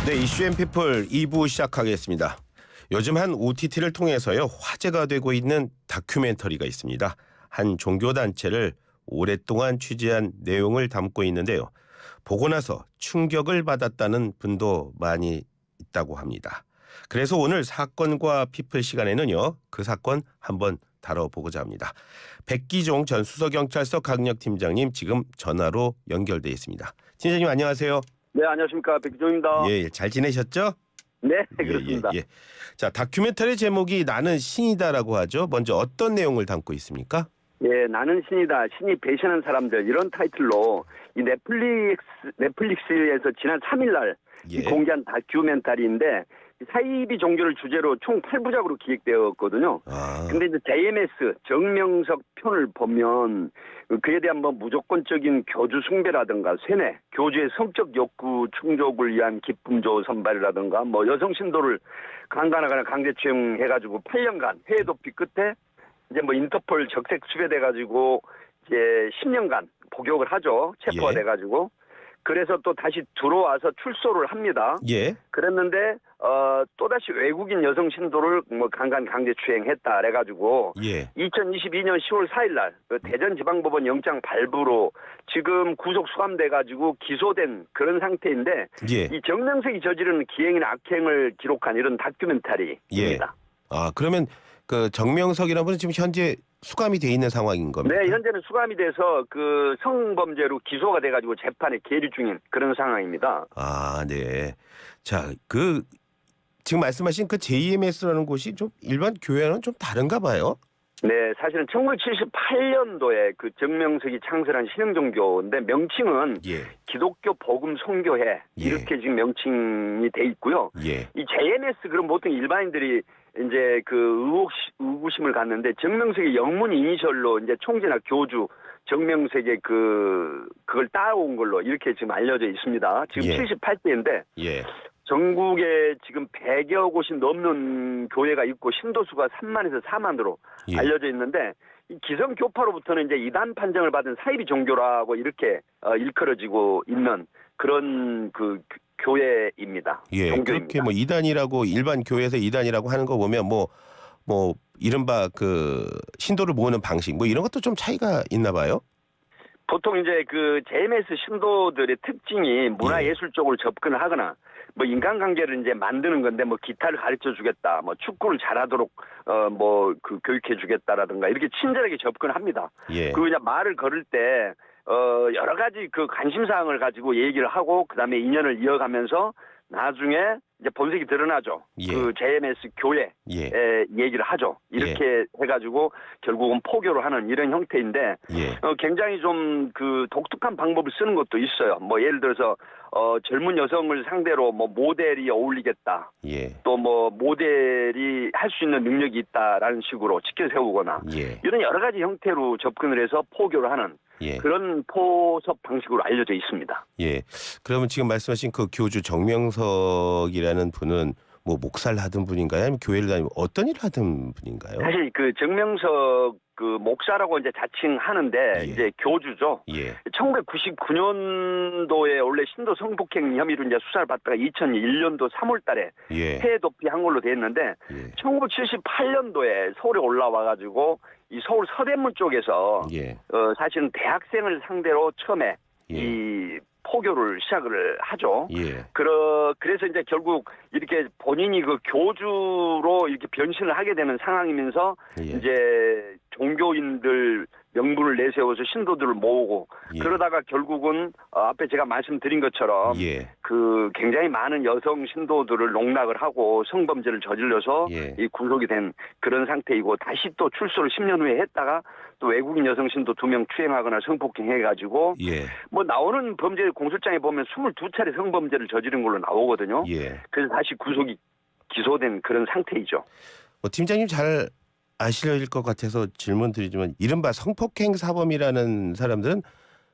네, 이슈앤피플 2부 시작하겠습니다. 요즘 한 OTT를 통해서요 화제가 되고 있는 다큐멘터리가 있습니다. 한 종교단체를 오랫동안 취재한 내용을 담고 있는데요. 보고 나서 충격을 받았다는 분도 많이 있다고 합니다. 그래서 오늘 사건과 피플 시간에는요 그 사건 한번 다뤄보고자 합니다. 백기종 전 수서경찰서 강력팀장님 지금 전화로 연결돼 있습니다. 팀장님 안녕하세요. 네, 안녕하십니까. 백기종입니다. 예, 잘 지내셨죠? 네, 그렇습니다. 예. 자, 다큐멘터리 제목이 나는 신이다라고 하죠. 먼저 어떤 내용을 담고 있습니까? 예, 나는 신이다. 신이 배신한 사람들 이런 타이틀로 이 넷플릭스에서 지난 3일날 예. 공개한 다큐멘터리인데 사이비 종교를 주제로 총 8부작으로 기획되었거든요. 아, 근데 이제 JMS 정명석 편을 보면 그에 대한 뭐 무조건적인 교주 숭배라든가 쇠뇌, 교주의 성적 욕구 충족을 위한 기쁨조 선발이라든가 뭐 여성 신도를 강간하거나 강제추행해가지고 8년간 해외 도피 끝에 이제 뭐 인터폴 적색 수배돼가지고 이제 10년간 복역을 하죠. 체포가 예. 돼가지고. 그래서 또 다시 들어와서 출소를 합니다. 예. 그랬는데 또다시 외국인 여성 신도를 뭐 강간 강제추행했다 그래가지고 예. 2022년 10월 4일날 대전지방법원 영장 발부로 지금 구속 수감돼가지고 기소된 그런 상태인데 예. 이 정명석이 저지른 기행이나 악행을 기록한 이런 다큐멘터리입니다. 아, 그러면 그 정명석이라는 분은 지금 현재 수감이 돼 있는 상황인 겁니까? 네, 현재는 수감이 돼서 그 성범죄로 기소가 돼가지고 재판에 계류 중인 그런 상황입니다. 아, 네. 자, 그 지금 말씀하신 그 JMS라는 곳이 좀 일반 교회와는 좀 다른가 봐요. 네, 사실은 1978년도에 그 정명석이 창설한 신흥종교인데 명칭은 예. 기독교 복음 선교회 예. 이렇게 지금 명칭이 돼 있고요. 예. 이 JMS 그럼 보통 일반인들이 이제 그 의구심을 갖는데 정명석의 영문 이니셜로 이제 총재나 교주 정명석의 그걸 따온 걸로 이렇게 지금 알려져 있습니다. 지금 예. 78세인데 예. 전국에 지금 100여 곳이 넘는 교회가 있고 신도수가 3만에서 4만으로 예. 알려져 있는데 이 기성교파로부터는 이제 이단 판정을 받은 사이비 종교라고 이렇게 일컬어지고 있는 그런 그 교회입니다. 예. 종교입니다. 그렇게 뭐 이단이라고 일반 교회에서 이단이라고 하는 거 보면 뭐 이른바 그 신도를 모으는 방식 뭐 이런 것도 좀 차이가 있나 봐요. 보통 이제 그 JMS 신도들의 특징이 문화예술 쪽으로 접근을 하거나 뭐 인간관계를 이제 만드는 건데 뭐 기타를 가르쳐 주겠다, 뭐 축구를 잘하도록 뭐 그 교육해 주겠다라든가 이렇게 친절하게 접근을 합니다. 예. 그리고 그냥 말을 걸을 때 여러 가지 그 관심 사항을 가지고 얘기를 하고 그다음에 인연을 이어가면서 나중에 이제 본색이 드러나죠. 예. 그 JMS 교회에 예. 얘기를 하죠. 이렇게 해가지고 결국은 포교를 하는 이런 형태인데 예. 굉장히 좀 그 독특한 방법을 쓰는 것도 있어요. 뭐 예를 들어서 젊은 여성을 상대로 뭐 모델이 어울리겠다. 예. 또 뭐 모델이 할 수 있는 능력이 있다라는 식으로 지켜 세우거나 예. 이런 여러 가지 형태로 접근을 해서 포교를 하는 예. 그런 포섭 방식으로 알려져 있습니다. 예. 그러면 지금 말씀하신 그 교주 정명석이라는 분은 뭐 목사를 하던 분인가요? 아니면 교회를 다니면 어떤 일을 하던 분인가요? 사실 그 정명석 그 목사라고 이제 자칭하는데 예. 이제 교주죠. 예. 1999년도에 원래 신도 성폭행 혐의로 이제 수사를 받다가 2001년도 3월달에 예. 해외 도피한 걸로 돼 있는데 예. 1978년도에 서울에 올라와가지고 이 서울 서대문 쪽에서 예. 사실은 대학생을 상대로 처음에 예. 이 포교를 시작을 하죠. 예. 그래서 이제 결국 이렇게 본인이 그 교주로 이렇게 변신을 하게 되는 상황이면서 예. 이제 종교인들 명분을 내세워서 신도들을 모으고 예. 그러다가 결국은 앞에 제가 말씀드린 것처럼 예. 그 굉장히 많은 여성 신도들을 농락을 하고 성범죄를 저질러서 예. 이 구속이 된 그런 상태이고 다시 또 출소를 10년 후에 했다가 또 외국인 여성 신도 2명 추행하거나 성폭행해가지고 예. 뭐 나오는 범죄 공소장에 보면 22차례 성범죄를 저지른 걸로 나오거든요. 예. 그래서 다시 구속이 기소된 그런 상태이죠. 팀장님 잘 아실 것 같아서 질문 드리지만 이른바 성폭행 사범이라는 사람들은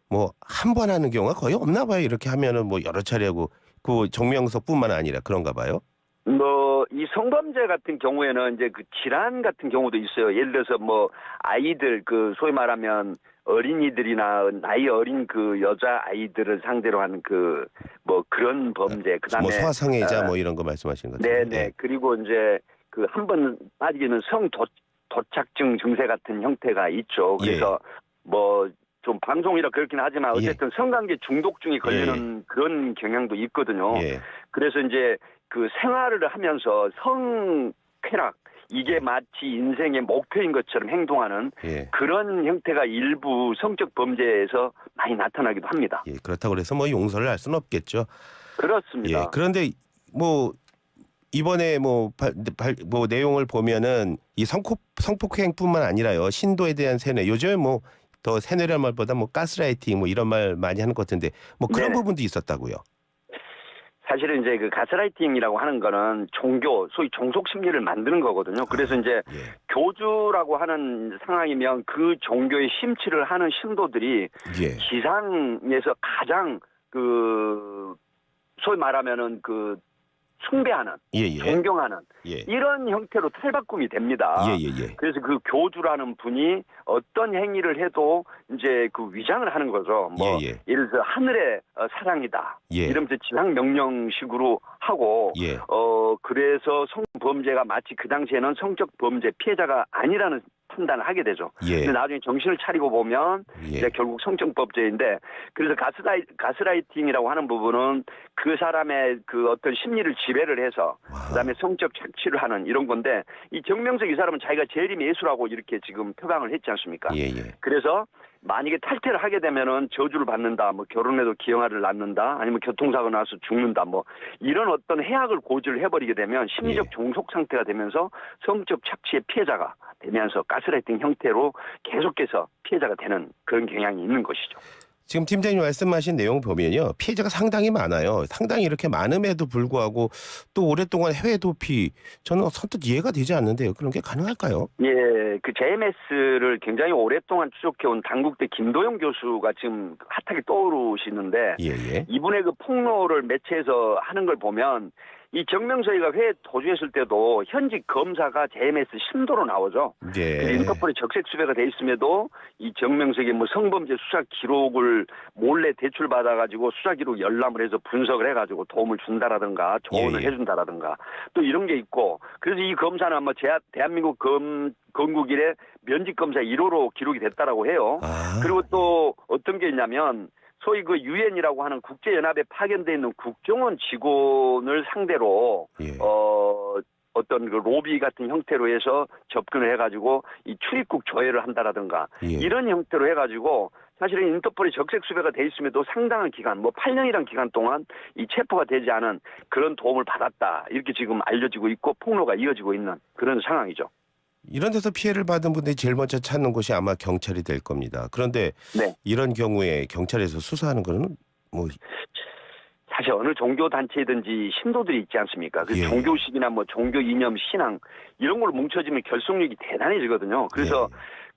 뭐 한 번 하는 경우가 거의 없나 봐요. 이렇게 하면은 뭐 여러 차례 하고 그 정명석뿐만 아니라 그런가 봐요. 뭐 이 성범죄 같은 경우에는 이제 그 질환 같은 경우도 있어요. 예를 들어서 뭐 아이들 그 소위 말하면 어린이들이나 나이 어린 그 여자 아이들을 상대로 하는 그 뭐 그런 범죄, 그다음에 뭐 소아성애자 뭐 이런 거 말씀하시는 거죠? 네네. 그리고 이제 그 한 번 빠지기는 도착증 증세 같은 형태가 있죠. 그래서 뭐 좀 방송이라 그렇긴 하지만 어쨌든 성관계 중독증이 걸리는 그런 경향도 있거든요. 그래서 이제 그 생활을 하면서 성쾌락, 이게 마치 인생의 목표인 것처럼 행동하는 그런 형태가 일부 성적 범죄에서 많이 나타나기도 합니다. 그렇다고 해서 뭐 용서를 할 수는 없겠죠. 그렇습니다. 그런데 뭐 이번에 뭐 내용을 보면은 이 성폭행뿐만 아니라요, 신도에 대한 세뇌, 요즘에 뭐 더 세뇌란 말보다 뭐 가스라이팅 뭐 이런 말 많이 하는 것 같은데 뭐 그런 부분도 있었다고요. 사실은 이제 그 가스라이팅이라고 하는 거는 종교, 소위 종속 심리를 만드는 거거든요. 그래서 이제 교주라고 하는 상황이면 그 종교의 심취를 하는 신도들이 지상에서 가장 그 소위 말하면은 그 숭배하는, 존경하는 이런 형태로 탈바꿈이 됩니다. 그래서 그 교주라는 분이 어떤 행위를 해도 이제 그 위장을 하는 거죠. 뭐 예를 들어 하늘의 사랑이다. 이러면서 지상 명령식으로 하고 그래서 성범죄가 마치 그 당시에는 성적 범죄 피해자가 아니라는 판단을 하게 되죠. 근데 나중에 정신을 차리고 보면 이제 결국 성적 범죄인데, 그래서 가스라이팅이라고 하는 부분은 그 사람의 그 어떤 심리를 지배를 해서 그다음에 성적 착취를 하는 이런 건데, 이 정명석 이 사람은 자기가 재림 예수라고 이렇게 지금 표방을 했지 않습니까? 그래서 만약에 탈퇴를 하게 되면은 저주를 받는다, 뭐 결혼해도 기형아를 낳는다, 아니면 교통사고 나서 죽는다, 뭐 이런 어떤 해악을 고지를 해버리게 되면 심리적 종속 상태가 되면서 성적 착취의 피해자가 되면서 가스라이팅 형태로 계속해서 피해자가 되는 그런 경향이 있는 것이죠. 지금 팀장님 말씀하신 내용 보면요, 피해자가 상당히 많아요. 상당히 이렇게 많음에도 불구하고 또 오랫동안 해외 도피, 저는 선뜻 이해가 되지 않는데요. 그런 게 가능할까요? 그 JMS를 굉장히 오랫동안 추적해온 당국대 김도영 교수가 지금 핫하게 떠오르시는데, 이분의 그 폭로를 매체에서 하는 걸 보면 이 정명석이가 회에 도주했을 때도 현직 검사가 JMS 신도로 나오죠. 인터폴에 적색 수배가 돼 있음에도 이 정명석이 뭐 성범죄 수사 기록을 몰래 대출받아가지고 수사 기록 열람을 해서 분석을 해가지고 도움을 준다라든가 조언을 해준다라든가 또 이런 게 있고, 그래서 이 검사는 아마 대한민국 건국 이래 면직 검사 1호로 기록이 됐다라고 해요. 그리고 또 어떤 게 있냐면, 소위 그 유엔이라고 하는 국제연합에 파견돼 있는 국정원 직원을 상대로 어떤 그 로비 같은 형태로 해서 접근을 해가지고 이 출입국 조회를 한다라든가 이런 형태로 해가지고 사실은 인터폴이 적색 수배가 돼 있음에도 상당한 기간, 뭐 8년이란 기간 동안 이 체포가 되지 않은 그런 도움을 받았다, 이렇게 지금 알려지고 있고 폭로가 이어지고 있는 그런 상황이죠. 이런 데서 피해를 받은 분들이 제일 먼저 찾는 곳이 아마 경찰이 될 겁니다. 그런데 이런 경우에 경찰에서 수사하는 거는 뭐 사실 어느 종교 단체든지 신도들이 있지 않습니까? 그 종교식이나 뭐 종교 이념, 신앙 이런 걸로 뭉쳐지면 결속력이 대단해지거든요. 그래서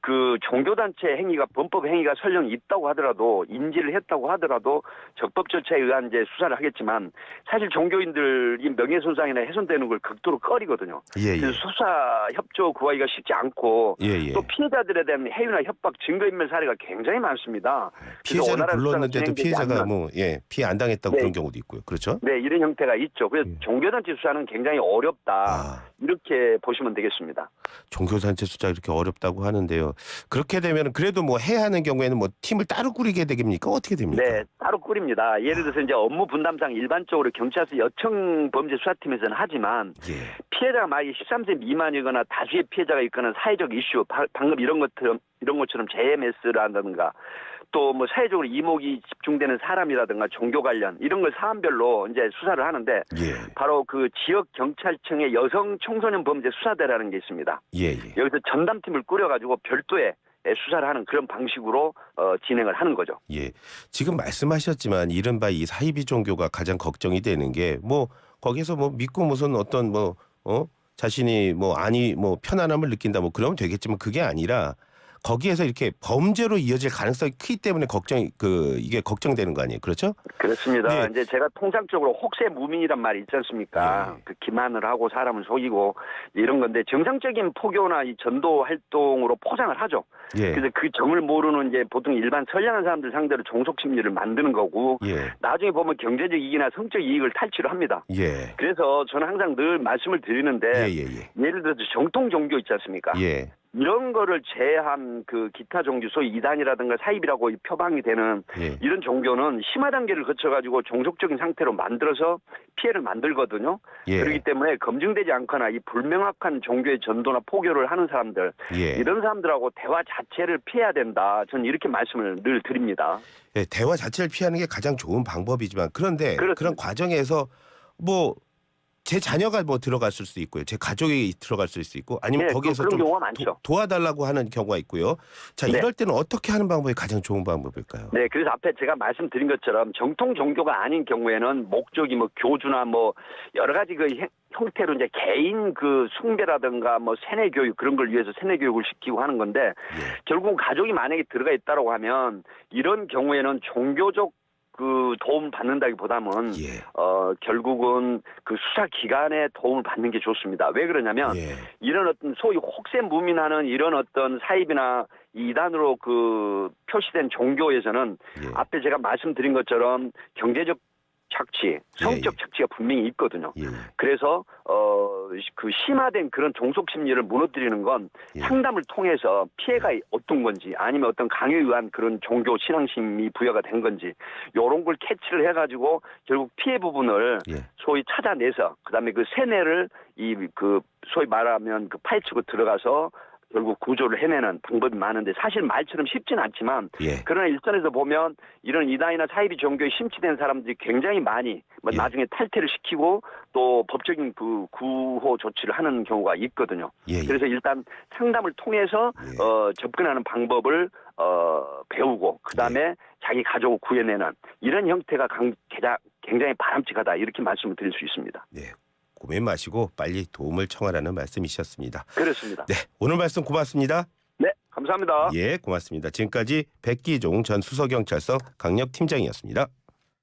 그 종교단체 행위가 범법 행위가 설령 있다고 하더라도, 인지를 했다고 하더라도 적법 절차에 의한 이제 수사를 하겠지만, 사실 종교인들이 명예손상이나 훼손되는 걸 극도로 꺼리거든요. 그래서 수사 협조 구하기가 쉽지 않고 또 피해자들에 대한 해유나 협박, 증거인멸 사례가 굉장히 많습니다. 피해자를 불렀는데도 피해자가 피해 안 당했다고 그런 경우도 있고요. 그렇죠? 이런 형태가 있죠. 그래서 종교단체 수사는 굉장히 어렵다, 이렇게 보시면 되겠습니다. 종교단체 수사 이렇게 어렵다고 하는데요. 그렇게 되면 그래도 뭐 해야 하는 경우에는 뭐 팀을 따로 꾸리게 되겠습니까? 어떻게 됩니까? 따로 꾸립니다. 예를 들어서 이제 업무 분담상 일반적으로 경찰서 여청 범죄 수사팀에서는 하지만 피해자가 만약에 13세 미만이거나 다수의 피해자가 있거나 사회적 이슈, 방금 이런 것처럼 JMS라든가 또 뭐 사회적으로 이목이 집중되는 사람이라든가 종교 관련 이런 걸 사안별로 이제 수사를 하는데, 바로 그 지역 경찰청의 여성 청소년 범죄 수사대라는 게 있습니다. 여기서 전담팀을 꾸려가지고 별도의 수사를 하는 그런 방식으로 진행을 하는 거죠. 지금 말씀하셨지만 이른바 이 사이비 종교가 가장 걱정이 되는 게, 뭐 거기서 뭐 믿고 무슨 어떤 자신이 뭐 편안함을 느낀다 뭐 그러면 되겠지만, 그게 아니라 거기에서 이렇게 범죄로 이어질 가능성이 크기 때문에 이게 걱정되는 거 아니에요? 그렇죠? 그렇습니다. 네. 이제 제가 통상적으로 혹세무민이란 말이 있지 않습니까? 예. 그 기만을 하고 사람을 속이고 이런 건데 정상적인 포교나 이 전도 활동으로 포장을 하죠. 예. 그래서 그 점을 모르는 이제 보통 일반 선량한 사람들 상대로 종속 심리를 만드는 거고 예. 나중에 보면 경제적 이익이나 성적 이익을 탈취를 합니다. 예. 그래서 저는 항상 늘 말씀을 드리는데 예를 들어서 정통 종교 있지 않습니까? 예. 이런 거를 제한 그 기타 종교 소위 이단이라든가 사입이라고 표방이 되는 예. 이런 종교는 심화 단계를 거쳐가지고 종속적인 상태로 만들어서 피해를 만들거든요. 예. 그렇기 때문에 검증되지 않거나 이 불명확한 종교의 전도나 포교를 하는 사람들 예. 이런 사람들하고 대화 자체를 피해야 된다. 저는 이렇게 말씀을 늘 드립니다. 예, 대화 자체를 피하는 게 가장 좋은 방법이지만 그런데 그렇습니다. 그런 과정에서 뭐 제 자녀가 뭐 들어갔을 수 있고요. 제 가족이 들어갔을 수 있고 아니면 네, 거기에서 그런 좀 경우가 많죠. 도와달라고 하는 경우가 있고요. 자, 네. 이럴 때는 어떻게 하는 방법이 가장 좋은 방법일까요? 네, 그래서 앞에 제가 말씀드린 것처럼 정통 종교가 아닌 경우에는 목적이 뭐 교주나 뭐 여러 가지 그 형태로 이제 개인 그 숭배라든가 뭐 세뇌 교육 그런 걸 위해서 세뇌 교육을 시키고 하는 건데 예. 결국 가족이 만약에 들어가 있다라고 하면 이런 경우에는 종교적 그 도움 받는다기보다는 예. 결국은 그 수사 기관의 도움을 받는 게 좋습니다. 왜 그러냐면 예. 이런 어떤 소위 혹세무민하는 이런 어떤 사입이나 이단으로 그 표시된 종교에서는 예. 앞에 제가 말씀드린 것처럼 경제적 착취, 성적 착취가 분명히 있거든요. 예. 그래서 그 심화된 그런 종속 심리를 무너뜨리는 건 예. 상담을 통해서 피해가 어떤 건지 아니면 어떤 강요에 의한 그런 종교 신앙심이 부여가 된 건지 이런 걸 캐치를 해가지고 결국 피해 부분을 예. 소위 찾아내서 그다음에 그 세뇌를 이 그 소위 말하면 그 파헤치고 들어가서 결국 구조를 해내는 방법이 많은데 사실 말처럼 쉽지는 않지만 예. 그러나 일선에서 보면 이런 이단이나 사이비 종교에 심취된 사람들이 굉장히 많이 뭐 예. 나중에 탈퇴를 시키고 또 법적인 그 구호 조치를 하는 경우가 있거든요. 예. 그래서 일단 상담을 통해서 예. 접근하는 방법을 배우고 그다음에 자기 가족을 구해내는 이런 형태가 굉장히 바람직하다 이렇게 말씀을 드릴 수 있습니다. 네. 고민 마시고 빨리 도움을 청하라는 말씀이셨습니다. 그렇습니다. 네. 오늘 말씀 고맙습니다. 네, 감사합니다. 예, 고맙습니다. 지금까지 백기종 전 수서경찰서 강력팀장이었습니다.